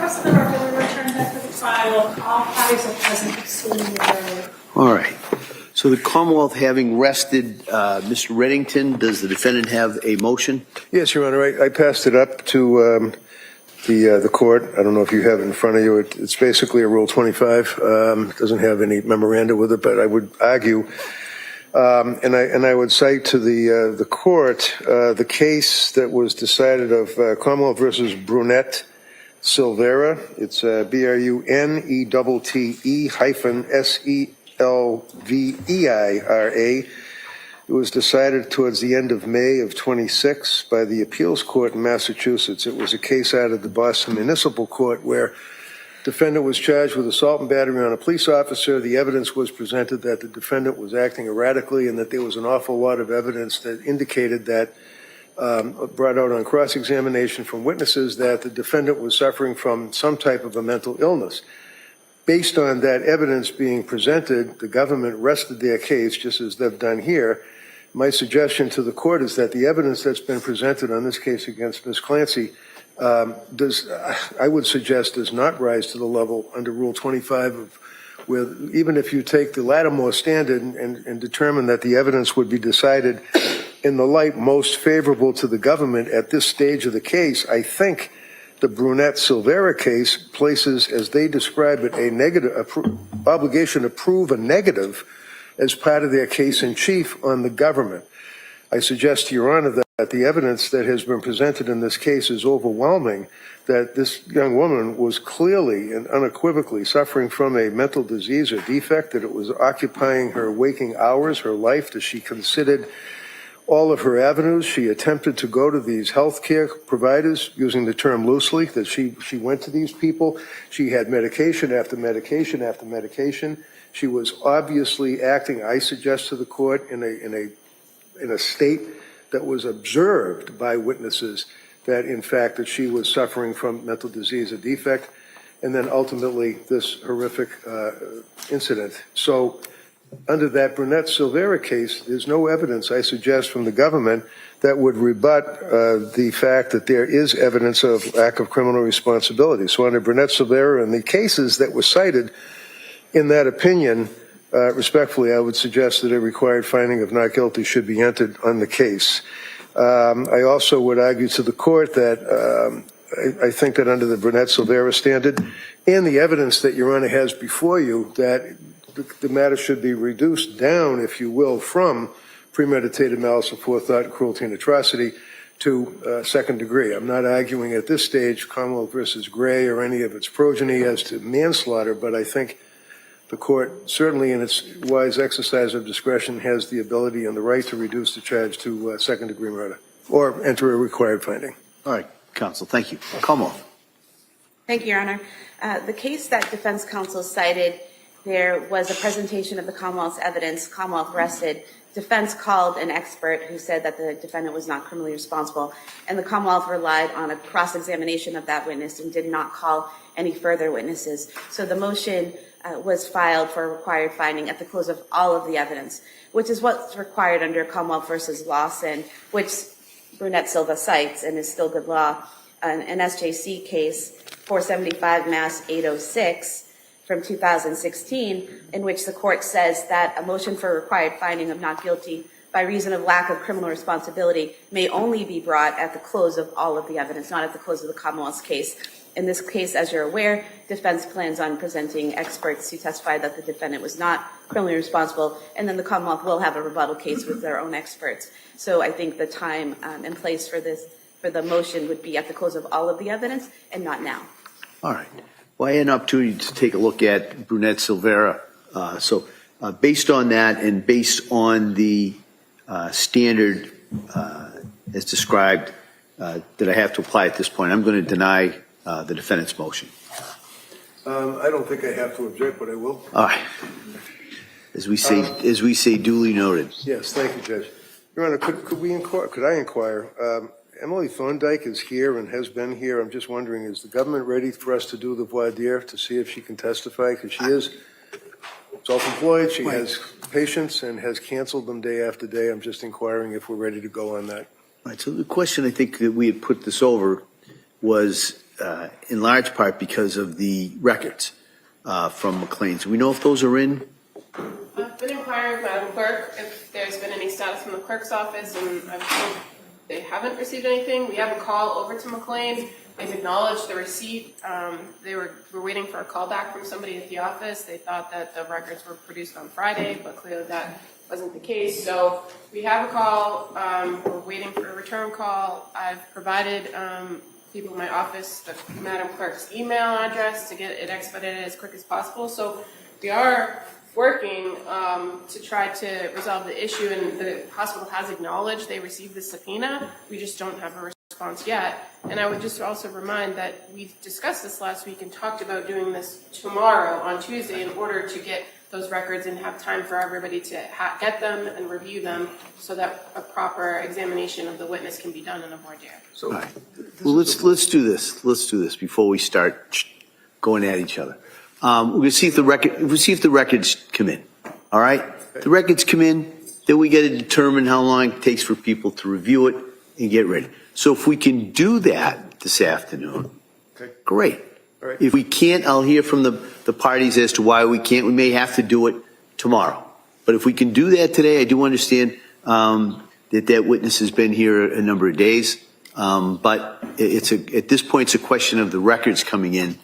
request the record returned back to the file. All parties are present excluding the jury. All right. So the Commonwealth, having rested Mr. Reddington, does the defendant have a motion? Yes, Your Honor. I passed it up to the court. I don't know if you have it in front of you. It's basically a Rule 25. It doesn't have any memoranda with it, but I would argue, and I would cite to the court the case that was decided of Commonwealth versus Brunette-Silveira. It's Brunette-Silveira. It was decided towards the end of May of 26 by the appeals court in Massachusetts. It was a case out of the Boston Municipal Court where defendant was charged with assault and battery on a police officer. The evidence was presented that the defendant was acting erratically and that there was an awful lot of evidence that indicated that, brought out on cross-examination from witnesses, that the defendant was suffering from some type of a mental illness. Based on that evidence being presented, the government rested their case, just as they've done here. My suggestion to the court is that the evidence that's been presented on this case against Ms. Clancy I would suggest does not rise to the level under Rule 25 of where, even if you take the Latimore standard and determine that the evidence would be decided in the light most favorable to the government at this stage of the case, I think the Brunette-Silveira case places, as they describe it, a negative obligation to prove a negative as part of their case in chief on the government. I suggest to Your Honor that the evidence that has been presented in this case is overwhelming, that this young woman was clearly and unequivocally suffering from a mental disease or defect, that it was occupying her waking hours, her life, that she considered all of her avenues. She attempted to go to these health care providers, using the term loosely, that she went to these people. She had medication after medication after medication. She was obviously acting, I suggest to the court, in a state that was observed by witnesses that, in fact, that she was suffering from mental disease or defect, and then ultimately this horrific incident. So under that Brunette-Silveira case, there's no evidence, I suggest, from the government that would rebut the fact that there is evidence of lack of criminal responsibility. So under Brunette-Silveira and the cases that were cited in that opinion, respectfully, I would suggest that a required finding of not guilty should be entered on the case. I also would argue to the court that I think that under the Brunette-Silveira standard and the evidence that Your Honor has before you, that the matter should be reduced down, if you will, from premeditated malice of forethought, cruelty, and atrocity to second degree. I'm not arguing at this stage Commonwealth versus Gray or any of its progeny as to manslaughter, but I think the court, certainly in its wise exercise of discretion, has the ability and the right to reduce the charge to second-degree murder or enter a required finding. All right, counsel, thank you. Commonwealth. Thank you, Your Honor. The case that defense counsel cited, there was a presentation of the Commonwealth's evidence. Commonwealth rested. Defense called an expert who said that the defendant was not criminally responsible, and the Commonwealth relied on a cross-examination of that witness and did not call any further witnesses. So the motion was filed for a required finding at the close of all of the evidence, which is what's required under Commonwealth versus Dawson, which Brunette-Silva cites and is still good law. An SJC case, 475 Mass 806 from 2016, in which the court says that a motion for a required finding of not guilty by reason of lack of criminal responsibility may only be brought at the close of all of the evidence, not at the close of the Commonwealth's case. In this case, as you're aware, defense plans on presenting experts who testified that the defendant was not criminally responsible, and then the Commonwealth will have a rebuttal case with their own experts. So I think the time and place for the motion would be at the close of all of the evidence and not now. All right. Well, I had an opportunity to take a look at Brunette-Silveira. Based on that and based on the standard as described that I have to apply at this point, I'm going to deny the defendant's motion. I don't think I have to object, but I will. All right. As we say, duly noted. Yes, thank you, Judge. Your Honor, could I inquire? Emily Thorndike is here and has been here. I'm just wondering, is the government ready for us to do the voir dire to see if she can testify? Because she is self-employed, she has patients and has canceled them day after day. I'm just inquiring if we're ready to go on that. All right. So the question I think that we had put this over was in large part because of the records from McLean's. We know if those are in? I've been inquiring with Madam Clerk if there's been any status from the clerk's office, and I've told they haven't received anything. We have a call over to McLean. They've acknowledged the receipt. They were waiting for a call back from somebody at the office. They thought that the records were produced on Friday, but clearly that wasn't the case. So we have a call. We're waiting for a return call. I've provided people in my office the Madam Clerk's email address to get it expedited as quick as possible. So we are working to try to resolve the issue, and the hospital has acknowledged they received the subpoena. We just don't have a response yet. And I would just also remind that we discussed this last week and talked about doing this tomorrow on Tuesday in order to get those records and have time for everybody to get them and review them so that a proper examination of the witness can be done in a voir dire. So, All right. Well, let's do this. Let's do this before we start going at each other. We're going to see if the records come in. All right. The records come in, then we got to determine how long it takes for people to review it and get ready. So if we can do that this afternoon, okay. great. All right. If we can't, I'll hear from the parties as to why we can't. We may have to do it tomorrow. But if we can do that today, I do understand that witness has been here a number of days. But at this point, it's a question of the records coming in